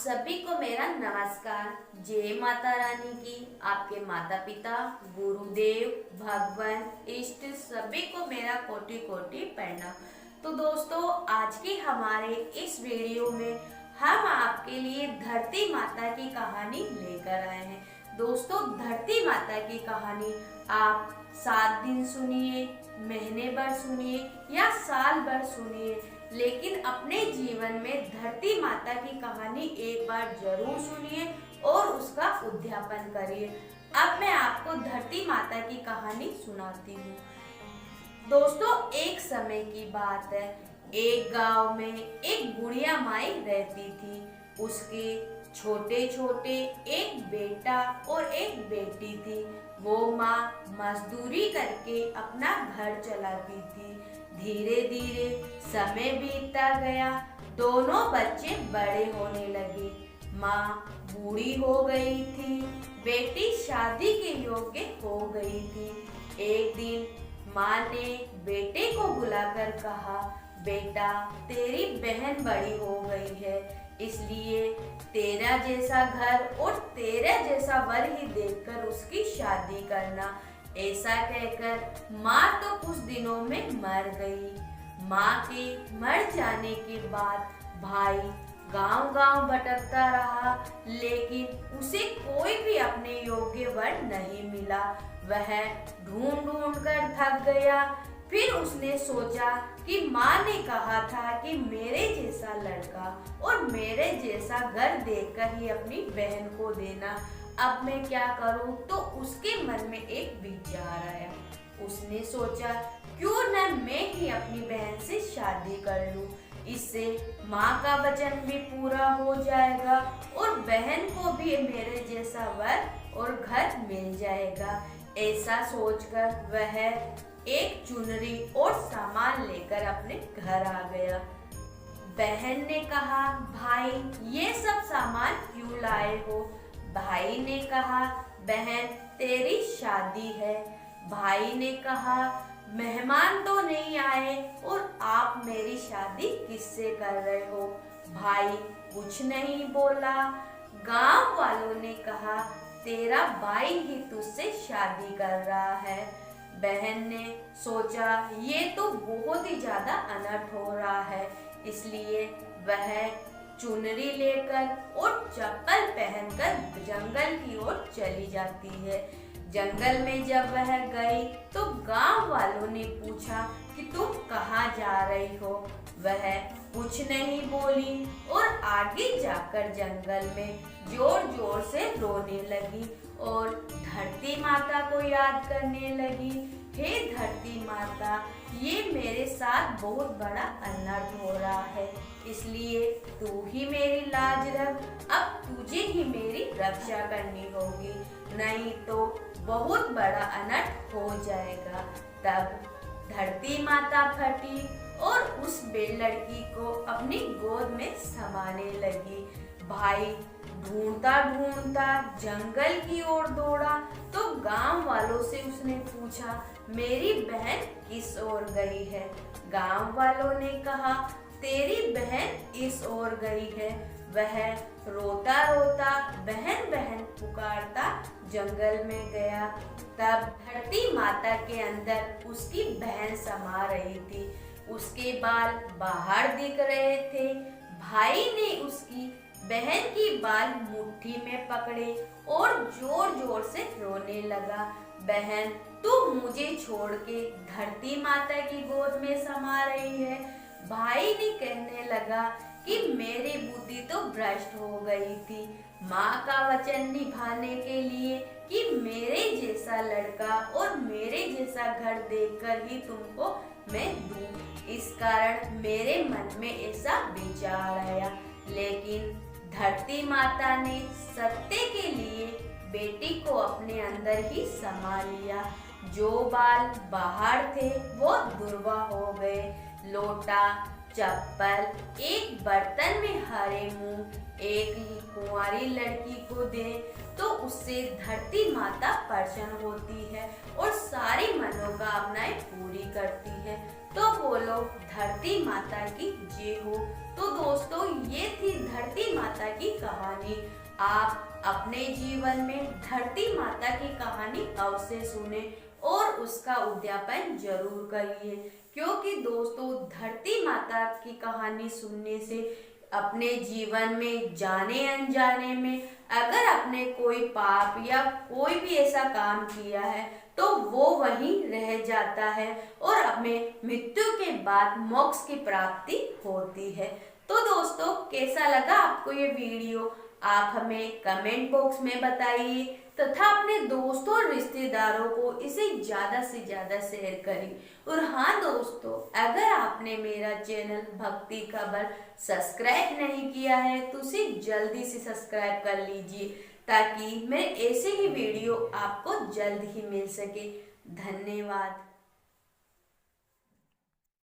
सभी को मेरा नमस्कार। जय माता रानी की। आपके माता पिता, गुरुदेव, भगवान, इष्ट सभी को मेरा कोटि कोटि प्रणाम। तो दोस्तों, आज की हमारे इस वीडियो में हम आपके लिए धरती माता की कहानी लेकर आए हैं। दोस्तों, धरती माता की कहानी आप 7 दिन सुनिए, महीने भर सुनिए या साल भर सुनिए, लेकिन अपने जीवन में धरती माता की कहानी एक बार जरूर सुनिए और उसका उद्यापन करिए। अब मैं आपको धरती माता की कहानी सुनाती हूँ। दोस्तों, एक समय की बात है। एक गांव में एक बुढ़िया माई रहती थी। उसके छोटे छोटे एक बेटा और एक बेटी थी। वो माँ मजदूरी करके अपना घर चलाती थी। धीरे धीरे समय बीतता गया। दोनों बच्चे बड़े होने लगे। माँ बूढ़ी हो गई थी। बेटी शादी के योग्य हो गई थी। एक दिन माँ ने बेटे को बुलाकर कहा, बेटा, तेरी बहन बड़ी हो गई है, इसलिए तेरा जैसा घर और तेरा जैसा वर ही देखकर उसकी शादी करना। ऐसा कहकर माँ तो कुछ दिनों में मर गई। माँ के मर जाने के बाद भाई गांव-गांव भटकता रहा, लेकिन उसे कोई भी अपने योग्य वर नहीं मिला। वह ढूंढ ढूंढ कर थक गया। फिर उसने सोचा कि माँ ने कहा था कि मेरे जैसा लड़का और मेरे जैसा घर देखकर ही अपनी बहन को देना। अब मैं क्या करूं? तो उसके मन में एक विचार आया। उसने सोचा, क्यों न मैं ही अपनी बहन से शादी कर लूं। इससे माँ का वचन भी पूरा हो जाएगा और बहन को भी मेरे जैसा वर और घर मिल जाएगा। ऐसा सोचकर वह एक चुनरी और सामान लेकर अपने घर आ गया। बहन ने कहा, भाई, ये सब सामान क्यों लाए हो? भाई ने कहा, बहन, तेरी शादी है। भाई ने कहा, मेहमान तो नहीं आए और आप मेरी शादी किससे कर रहे हो? भाई कुछ नहीं बोला। गांव वालों ने कहा, तेरा भाई ही तुझसे शादी कर रहा है। बहन ने सोचा, ये तो बहुत ही ज्यादा अनर्थ हो रहा है, इसलिए वह चुनरी लेकर और चप्पल पहनकर जंगल की ओर चली जाती है। जंगल में जब वह गई तो गांव वालों ने पूछा कि तुम कहाँ जा रही हो? वह कुछ नहीं बोली और आगे जाकर जंगल में जोर जोर से रोने लगी और धरती माता को याद करने लगी। हे धरती माता, ये मेरे साथ बहुत बड़ा अनर्थ हो रहा है, इसलिए तू ही मेरी लाज रख। अब तुझे ही मेरी रक्षा करनी होगी, नहीं तो बहुत बड़ा अनर्थ हो जाएगा। तब धरती माता फटी और उस लड़की को अपनी गोद में समाने लगी। भाई ढूंढता ढूंढता जंगल की ओर दौड़ा तो गांव वालों से उसने पूछा, मेरी बहन किस ओर गई है? गांव वालों ने कहा, तेरी बहन इस ओर गई है। वह रोता रोता बहन बहन पुकारता जंगल में गया। तब धरती माता के अंदर उसकी बहन समा रही थी। उसके बाल बाहर दिख रहे थे। भाई ने उसकी बहन की बाल मुट्ठी में पकड़े और जोर जोर से रोने लगा, बहन, तू मुझे छोड़ के धरती माता की गोद में समा रही है। भाई ने कहने लगा कि मेरी बुद्धि तो भ्रष्ट हो गई थी। माँ का वचन निभाने के लिए कि मेरे जैसा लड़का और मेरे जैसा घर देखकर ही तुमको मैं दूं, इस कारण मेरे मन में ऐसा विचार आया। लेकिन धरती माता ने सत्य के लिए बेटी को अपने अंदर ही समा लिया। जो बाल बाहर थे वो दुर्वा हो गए। लोटा, चप्पल एक बर्तन में हरे मुंह एक कुंवारी लड़की को दे तो उससे धरती माता प्रसन्न होती है और सारी मनोकामनाएं पूरी करती है। तो बोलो धरती माता की जय हो। तो दोस्तों, ये थी धरती माता माता की कहानी। आप अपने जीवन में धरती माता की कहानी अवश्य सुने और उसका उद्यापन जरूर करिए, क्योंकि दोस्तों धरती माता की कहानी सुनने से अपने जीवन में जाने अनजाने में अगर आपने कोई पाप या कोई भी ऐसा काम किया है तो वो वहीं रह जाता है और हमें मृत्यु के बाद मोक्ष की प्राप्ति होती है। तो दोस्तों कैसा लगा आपको ये वीडियो, आप हमें कमेंट बॉक्स में बताइए तथा अपने दोस्तों और रिश्तेदारों को इसे ज़्यादा से ज़्यादा शेयर करें। और हाँ दोस्तों, अगर आपने मेरा चैनल भक्ति खबर सब्सक्राइब नहीं किया है तो उसे जल्दी से सब्सक्राइब कर लीजिए, ताकि मैं ऐसे ही वीडियो आपको जल्द ही मिल सके। धन्यवाद।